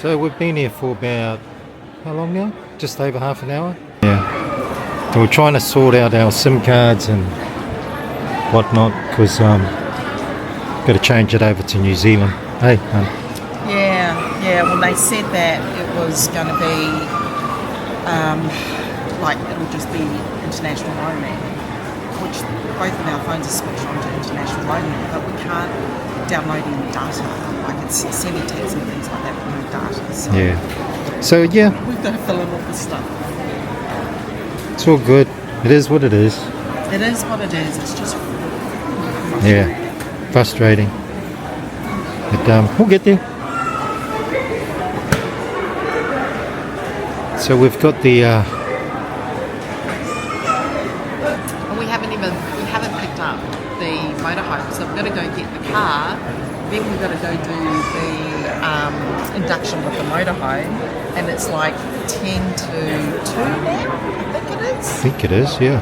So we've been here for about, how long now? Just over half an hour? Yeah. So we're trying to sort out our SIM cards and whatnot, because got to change it over to New Zealand. Hey, Yeah, well they said that it was going to be, it'll just be international roaming, which both of our phones are switched onto international roaming, but we can't download any data, like it's sending texts and things like that with no data. So yeah. So yeah, we've got to fill in all this stuff. it's all good. It is what it is. It is what it is. It's just frustrating. But we'll get there. So we've got the we haven't picked up the motorhome, so we've got to go get the car, then we've got to go do the induction with the motorhome, and it's like 10 to 2 now, I think it is. Yeah.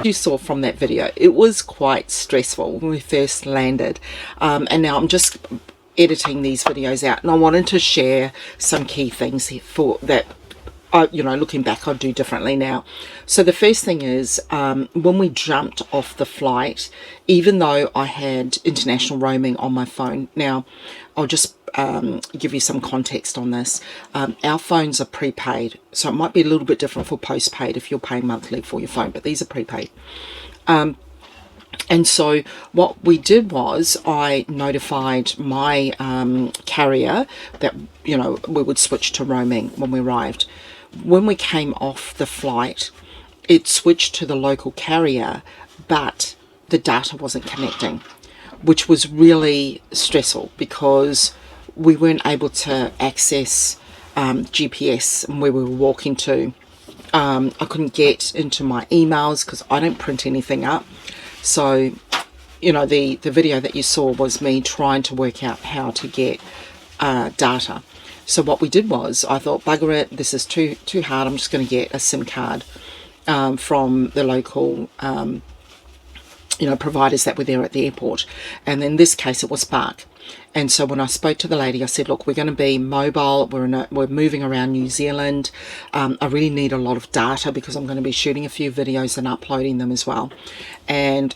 You saw from that video, it was quite stressful when we first landed, and now I'm just editing these videos out, and I wanted to share some key things for that. Looking back, I'll do differently now. So the first thing is, when we jumped off the flight, even though I had international roaming on my phone, now I'll just give you some context on this. Our phones are prepaid, so it might be a little bit different for postpaid if you're paying monthly for your phone, but these are prepaid. And so what we did was I notified my carrier that, we would switch to roaming when we arrived. When we came off the flight, it switched to the local carrier, but the data wasn't connecting, which was really stressful because we weren't able to access GPS and where we were walking to. I couldn't get into my emails because I don't print anything up. So, the video that you saw was me trying to work out how to get data. So what we did was, I thought, bugger it, this is too hard, I'm just going to get a SIM card from the local providers that were there at the airport. And in this case, it was Spark. And so when I spoke to the lady, I said, look, we're going to be mobile, we're moving around New Zealand. I really need a lot of data because I'm going to be shooting a few videos and uploading them as well. And,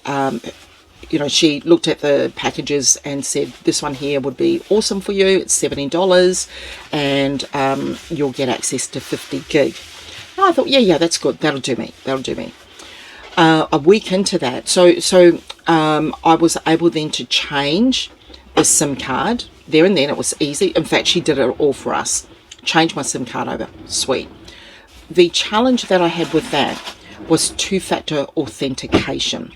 she looked at the packages and said, this one here would be awesome for you. It's $17 and you'll get access to 50 gig. And I thought, yeah, that's good. That'll do me. A week into that, so I was able then to change the SIM card there and then. It was easy. In fact, she did it all for us. Changed my SIM card over. Sweet. The challenge that I had with that was two-factor authentication.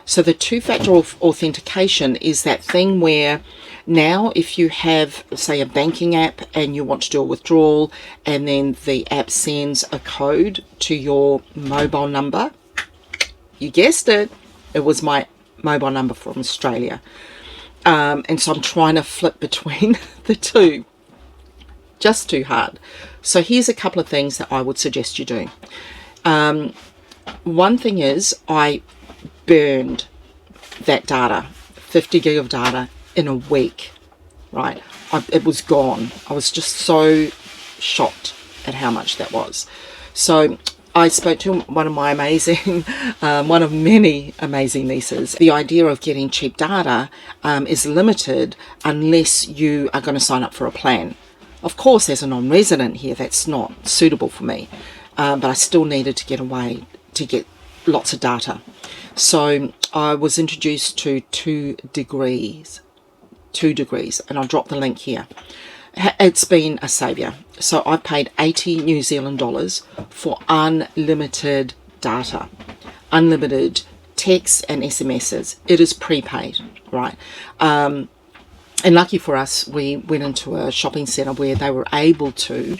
So the two-factor authentication is that thing where now if you have, say, a banking app and you want to do a withdrawal and then the app sends a code to your mobile number, you guessed it, it was my mobile number from Australia. And so I'm trying to flip between the two. Just too hard. So here's a couple of things that I would suggest you do. One thing is I burned that data, 50 gig of data in a week, right? It was gone. I was just so shocked at how much that was. So I spoke to one of my one of many amazing nieces. The idea of getting cheap data is limited unless you are going to sign up for a plan. Of course, as a non-resident here, that's not suitable for me, but I still needed to get away to get lots of data. So I was introduced to 2 degrees, and I'll drop the link here. It's been a saviour. So I paid 80 New Zealand dollars for unlimited data, unlimited texts and SMSs. It is prepaid, right? And lucky for us, we went into a shopping centre where they were able to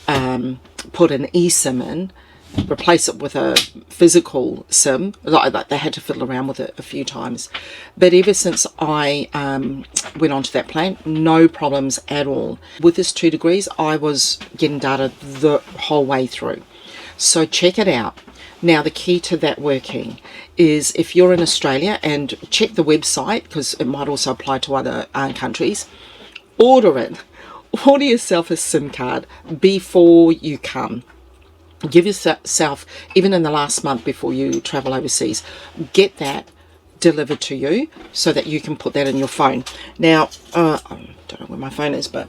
put an eSIM in, replace it with a physical SIM. Like they had to fiddle around with it a few times. But ever since I went onto that plan, no problems at all. With this 2 degrees, I was getting data the whole way through. So check it out. Now, the key to that working is if you're in Australia, and check the website because it might also apply to other countries, order it. order yourself a SIM card before you come. Give yourself, even in the last month before you travel overseas, get that delivered to you so that you can put that in your phone. Now, I don't know where my phone is, but,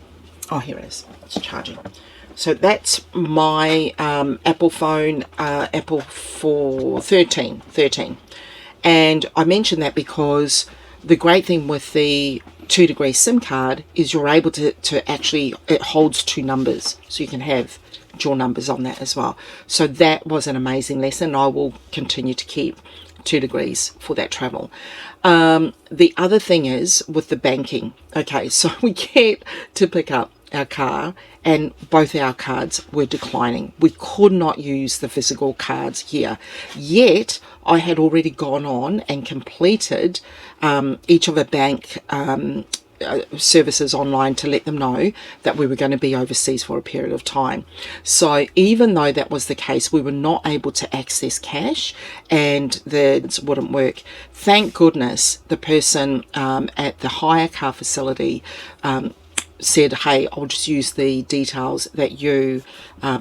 oh, here it is. It's charging. So that's my Apple phone, Apple for 13. And I mention that because the great thing with the 2 degree SIM card is you're able to actually, it holds 2 numbers. So you can have dual numbers on that as well. So that was an amazing lesson. I will continue to keep 2 degrees for that travel. The other thing is with the banking. Okay, so we get to pick up our car and both our cards were declining. We could not use the physical cards here. Yet I had already gone on and completed each of the bank services online to let them know that we were going to be overseas for a period of time. So even though that was the case, we were not able to access cash and the wouldn't work. Thank goodness the person at the hire car facility said, hey, I'll just use the details that you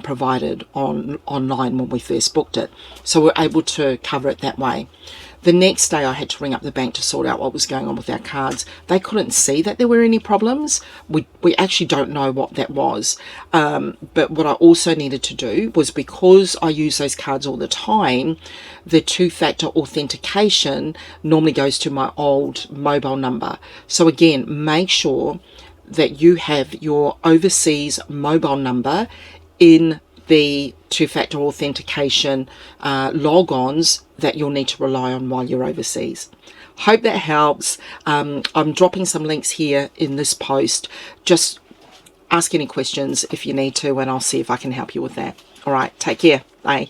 provided online when we first booked it. So we're able to cover it that way. The next day I had to ring up the bank to sort out what was going on with our cards. They couldn't see that there were any problems. We actually don't know what that was. But what I also needed to do was, because I use those cards all the time, the 2-factor authentication normally goes to my old mobile number. So again, make sure that you have your overseas mobile number in the 2-factor authentication logons that you'll need to rely on while you're overseas. Hope that helps. I'm dropping some links here in this post. Just ask any questions if you need to, and I'll see if I can help you with that. All right, take care. Bye.